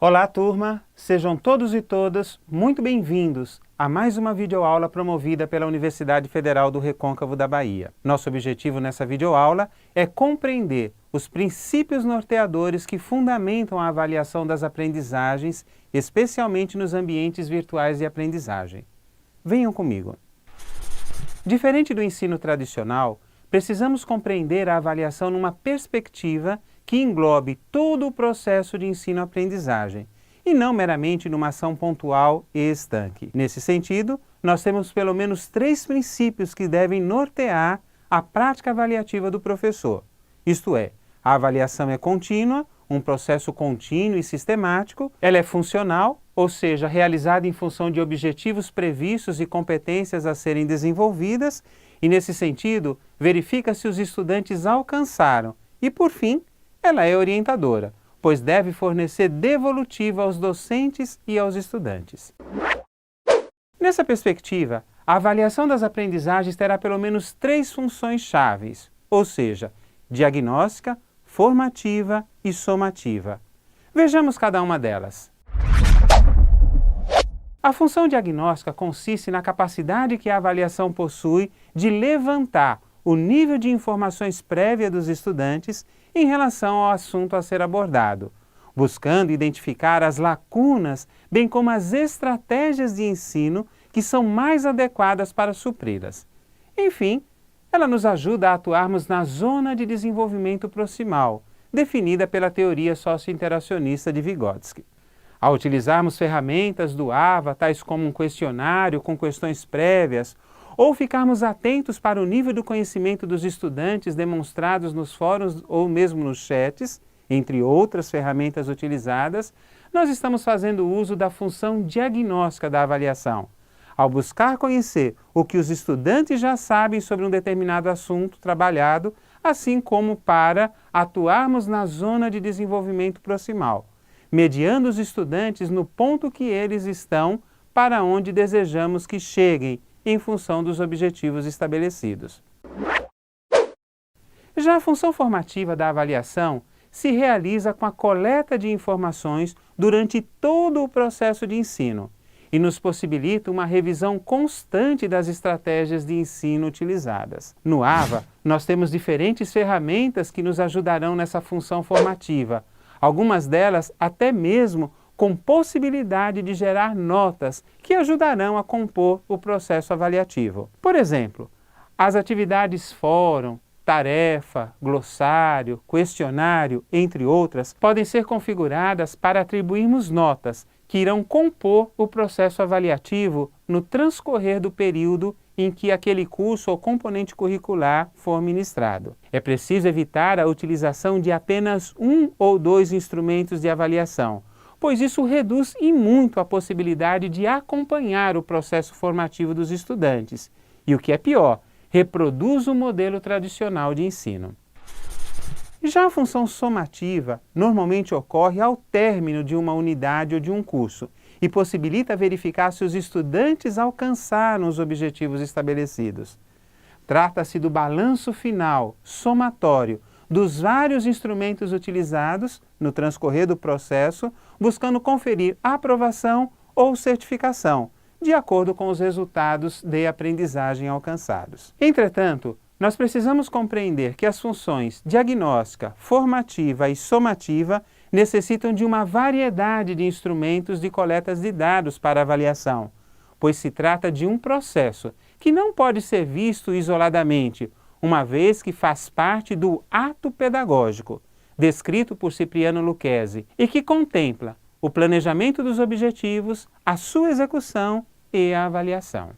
Olá, turma! Sejam todos e todas muito bem-vindos a mais uma videoaula promovida pela Universidade Federal do Recôncavo da Bahia. Nosso objetivo nessa videoaula é compreender os princípios norteadores que fundamentam a avaliação das aprendizagens, especialmente nos ambientes virtuais de aprendizagem. Venham comigo! Diferente do ensino tradicional, precisamos compreender a avaliação numa perspectiva que englobe todo o processo de ensino-aprendizagem, e não meramente numa ação pontual e estanque. Nesse sentido, nós temos pelo menos 3 princípios que devem nortear a prática avaliativa do professor. Isto é, a avaliação é contínua, um processo contínuo e sistemático, ela é funcional, ou seja, realizada em função de objetivos previstos e competências a serem desenvolvidas, e nesse sentido, verifica se os estudantes alcançaram, e por fim, ela é orientadora, pois deve fornecer devolutiva aos docentes e aos estudantes. Nessa perspectiva, a avaliação das aprendizagens terá pelo menos 3 funções chaves, ou seja, diagnóstica, formativa e somativa. Vejamos cada uma delas. A função diagnóstica consiste na capacidade que a avaliação possui de levantar o nível de informações prévia dos estudantes em relação ao assunto a ser abordado, buscando identificar as lacunas, bem como as estratégias de ensino que são mais adequadas para supri-las. Enfim, ela nos ajuda a atuarmos na zona de desenvolvimento proximal, definida pela teoria socio-interacionista de Vygotsky. Ao utilizarmos ferramentas do AVA, tais como um questionário com questões prévias, ou ficarmos atentos para o nível do conhecimento dos estudantes demonstrados nos fóruns ou mesmo nos chats, entre outras ferramentas utilizadas, nós estamos fazendo uso da função diagnóstica da avaliação, ao buscar conhecer o que os estudantes já sabem sobre um determinado assunto trabalhado, assim como para atuarmos na zona de desenvolvimento proximal, mediando os estudantes no ponto que eles estão para onde desejamos que cheguem, em função dos objetivos estabelecidos. Já a função formativa da avaliação se realiza com a coleta de informações durante todo o processo de ensino e nos possibilita uma revisão constante das estratégias de ensino utilizadas. No AVA, nós temos diferentes ferramentas que nos ajudarão nessa função formativa, algumas delas até mesmo com possibilidade de gerar notas que ajudarão a compor o processo avaliativo. Por exemplo, as atividades fórum, tarefa, glossário, questionário, entre outras, podem ser configuradas para atribuirmos notas que irão compor o processo avaliativo no transcorrer do período em que aquele curso ou componente curricular for ministrado. É preciso evitar a utilização de apenas 1 ou 2 instrumentos de avaliação, pois isso reduz e muito a possibilidade de acompanhar o processo formativo dos estudantes e, o que é pior, reproduz o modelo tradicional de ensino. Já a função somativa normalmente ocorre ao término de uma unidade ou de um curso e possibilita verificar se os estudantes alcançaram os objetivos estabelecidos. Trata-se do balanço final, somatório, dos vários instrumentos utilizados no transcorrer do processo, buscando conferir aprovação ou certificação, de acordo com os resultados de aprendizagem alcançados. Entretanto, nós precisamos compreender que as funções diagnóstica, formativa e somativa necessitam de uma variedade de instrumentos de coletas de dados para avaliação, pois se trata de um processo que não pode ser visto isoladamente, uma vez que faz parte do ato pedagógico, descrito por Cipriano Lucchesi, e que contempla o planejamento dos objetivos, a sua execução e a avaliação.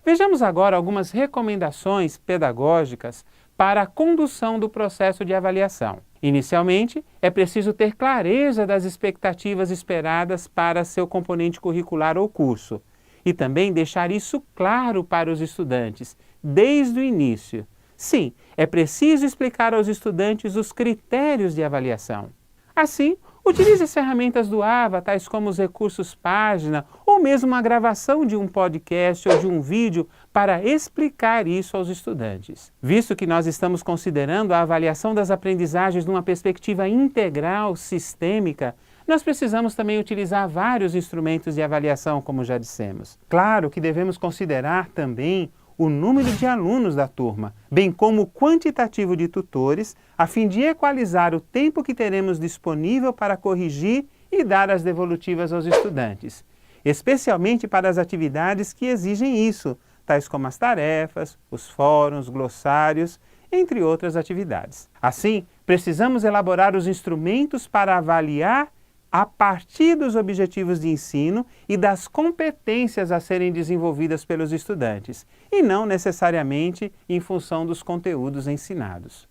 Vejamos agora algumas recomendações pedagógicas para a condução do processo de avaliação. Inicialmente, é preciso ter clareza das expectativas esperadas para seu componente curricular ou curso, e também deixar isso claro para os estudantes, desde o início. Sim, é preciso explicar aos estudantes os critérios de avaliação. Assim, Utilize as ferramentas do AVA, tais como os recursos página, ou mesmo uma gravação de um podcast ou de um vídeo para explicar isso aos estudantes. Visto que nós estamos considerando a avaliação das aprendizagens numa perspectiva integral, sistêmica, nós precisamos também utilizar vários instrumentos de avaliação, como já dissemos. Claro que devemos considerar também o número de alunos da turma, bem como o quantitativo de tutores, a fim de equalizar o tempo que teremos disponível para corrigir e dar as devolutivas aos estudantes, especialmente para as atividades que exigem isso, tais como as tarefas, os fóruns, glossários, entre outras atividades. Assim, precisamos elaborar os instrumentos para avaliar a partir dos objetivos de ensino e das competências a serem desenvolvidas pelos estudantes, e não necessariamente em função dos conteúdos ensinados.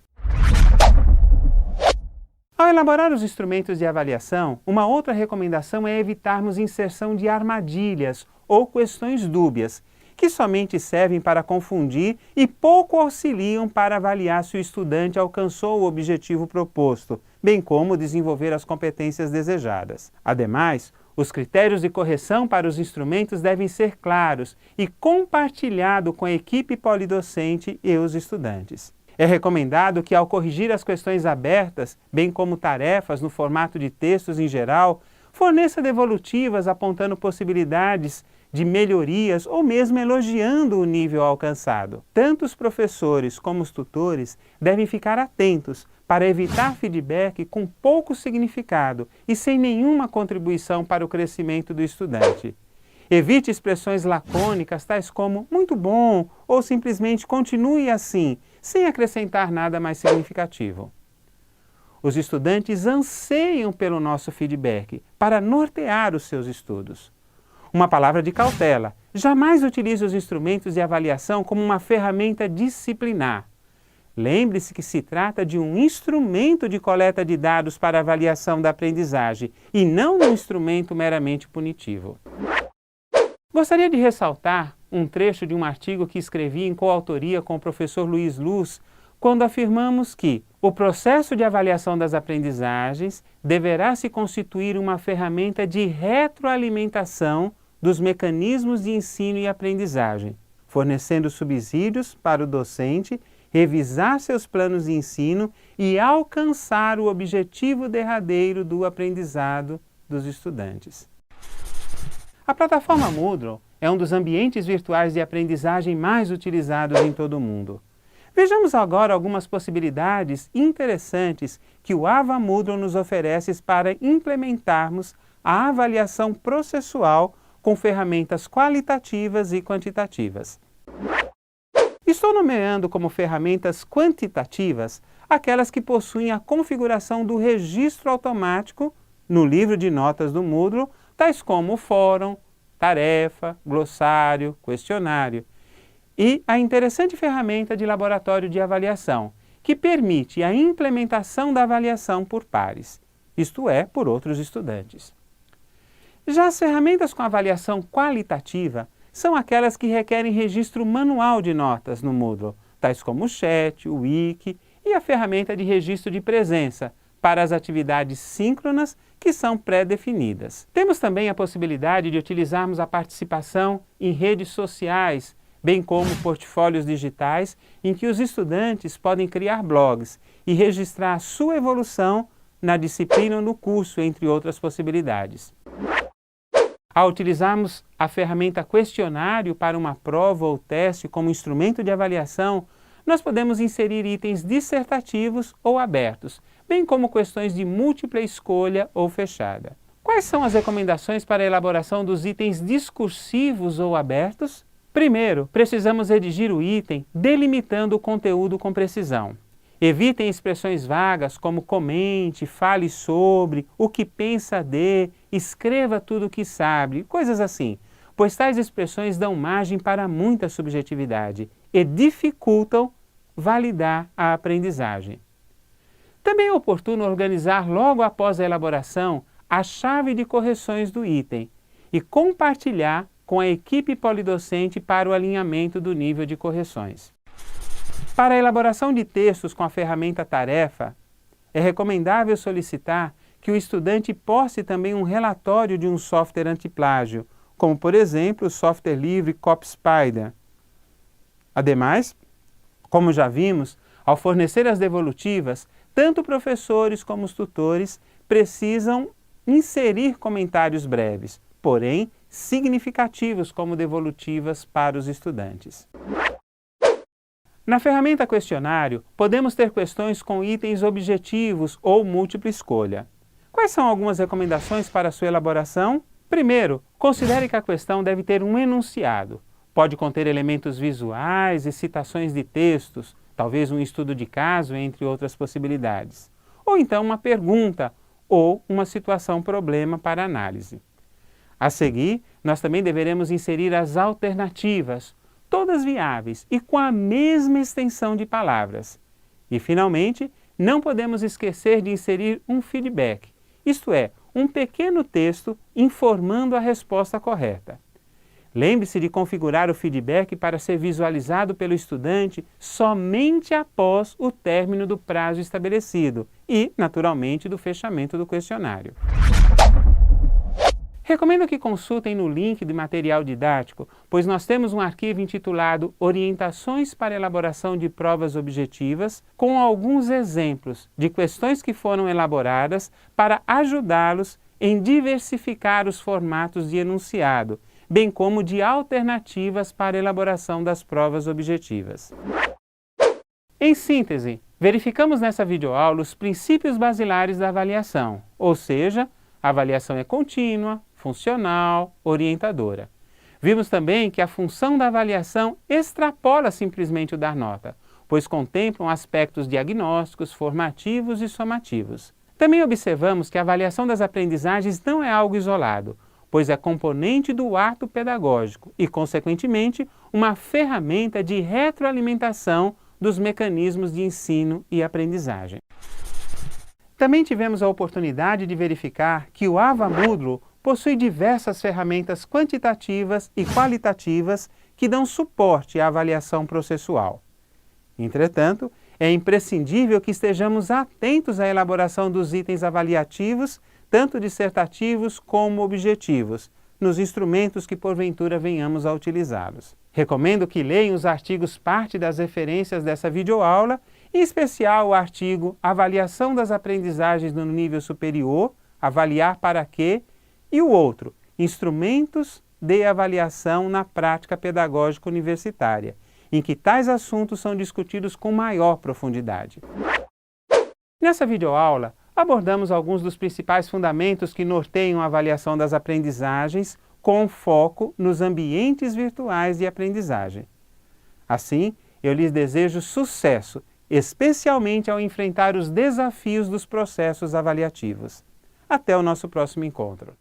Ao elaborar os instrumentos de avaliação, uma outra recomendação é evitarmos inserção de armadilhas ou questões dúbias, que somente servem para confundir e pouco auxiliam para avaliar se o estudante alcançou o objetivo proposto, bem como desenvolver as competências desejadas. Ademais, os critérios de correção para os instrumentos devem ser claros e compartilhados com a equipe polidocente e os estudantes. É recomendado que, ao corrigir as questões abertas, bem como tarefas no formato de textos em geral, forneça devolutivas apontando possibilidades de melhorias ou mesmo elogiando o nível alcançado. Tanto os professores como os tutores devem ficar atentos para evitar feedback com pouco significado e sem nenhuma contribuição para o crescimento do estudante. Evite expressões lacônicas tais como muito bom ou simplesmente continue assim, sem acrescentar nada mais significativo. Os estudantes anseiam pelo nosso feedback para nortear os seus estudos. Uma palavra de cautela: jamais utilize os instrumentos de avaliação como uma ferramenta disciplinar. Lembre-se que se trata de um instrumento de coleta de dados para avaliação da aprendizagem e não um instrumento meramente punitivo. Gostaria de ressaltar um trecho de um artigo que escrevi em coautoria com o professor Luiz Luz, quando afirmamos que o processo de avaliação das aprendizagens deverá se constituir uma ferramenta de retroalimentação dos mecanismos de ensino e aprendizagem, fornecendo subsídios para o docente revisar seus planos de ensino e alcançar o objetivo derradeiro do aprendizado dos estudantes. A plataforma Moodle é um dos ambientes virtuais de aprendizagem mais utilizados em todo o mundo. Vejamos agora algumas possibilidades interessantes que o AVA Moodle nos oferece para implementarmos a avaliação processual com ferramentas qualitativas e quantitativas. Estou nomeando como ferramentas quantitativas aquelas que possuem a configuração do registro automático no livro de notas do Moodle, tais como o fórum, tarefa, glossário, questionário, e a interessante ferramenta de laboratório de avaliação, que permite a implementação da avaliação por pares, isto é, por outros estudantes. Já as ferramentas com avaliação qualitativa são aquelas que requerem registro manual de notas no Moodle, tais como o chat, o wiki e a ferramenta de registro de presença para as atividades síncronas que são pré-definidas. Temos também a possibilidade de utilizarmos a participação em redes sociais, bem como portfólios digitais, em que os estudantes podem criar blogs e registrar a sua evolução na disciplina ou no curso, entre outras possibilidades. Ao utilizarmos a ferramenta questionário para uma prova ou teste como instrumento de avaliação, nós podemos inserir itens dissertativos ou abertos, bem como questões de múltipla escolha ou fechada. Quais são as recomendações para a elaboração dos itens discursivos ou abertos? Primeiro, precisamos redigir o item delimitando o conteúdo com precisão. Evitem expressões vagas como comente, fale sobre, o que pensa de, escreva tudo o que sabe, coisas assim, pois tais expressões dão margem para muita subjetividade e dificultam validar a aprendizagem. Também é oportuno organizar logo após a elaboração a chave de correções do item e compartilhar com a equipe polidocente para o alinhamento do nível de correções. Para a elaboração de textos com a ferramenta Tarefa, é recomendável solicitar que o estudante poste também um relatório de um software antiplágio, como por exemplo o software livre CopySpider. Ademais, como já vimos, ao fornecer as devolutivas, tanto professores como os tutores precisam inserir comentários breves, porém significativos como devolutivas para os estudantes. Na ferramenta questionário, podemos ter questões com itens objetivos ou múltipla escolha. Quais são algumas recomendações para a sua elaboração? Primeiro, considere que a questão deve ter um enunciado. Pode conter elementos visuais e citações de textos, talvez um estudo de caso, entre outras possibilidades. Ou então uma pergunta ou uma situação-problema para análise. A seguir, nós também deveremos inserir as alternativas, todas viáveis e com a mesma extensão de palavras. E, finalmente, não podemos esquecer de inserir um feedback, isto é, um pequeno texto informando a resposta correta. Lembre-se de configurar o feedback para ser visualizado pelo estudante somente após o término do prazo estabelecido e, naturalmente, do fechamento do questionário. Recomendo que consultem no link de material didático, pois nós temos um arquivo intitulado Orientações para elaboração de provas objetivas, com alguns exemplos de questões que foram elaboradas para ajudá-los em diversificar os formatos de enunciado, bem como de alternativas para a elaboração das provas objetivas. Em síntese, verificamos nessa videoaula os princípios basilares da avaliação, ou seja, a avaliação é contínua, funcional, orientadora. Vimos também que a função da avaliação extrapola simplesmente o dar nota, pois contemplam aspectos diagnósticos, formativos e somativos. Também observamos que a avaliação das aprendizagens não é algo isolado, pois é componente do ato pedagógico e, consequentemente, uma ferramenta de retroalimentação dos mecanismos de ensino e aprendizagem. Também tivemos a oportunidade de verificar que o Ava Moodle possui diversas ferramentas quantitativas e qualitativas que dão suporte à avaliação processual. Entretanto, é imprescindível que estejamos atentos à elaboração dos itens avaliativos, tanto dissertativos como objetivos, nos instrumentos que porventura venhamos a utilizá-los. Recomendo que leiam os artigos parte das referências dessa videoaula, em especial o artigo Avaliação das Aprendizagens no Nível Superior, Avaliar para quê? E o outro, Instrumentos de Avaliação na Prática Pedagógica Universitária, em que tais assuntos são discutidos com maior profundidade. Nessa videoaula, abordamos alguns dos principais fundamentos que norteiam a avaliação das aprendizagens, com foco nos ambientes virtuais de aprendizagem. Assim, eu lhes desejo sucesso, especialmente ao enfrentar os desafios dos processos avaliativos. Até o nosso próximo encontro.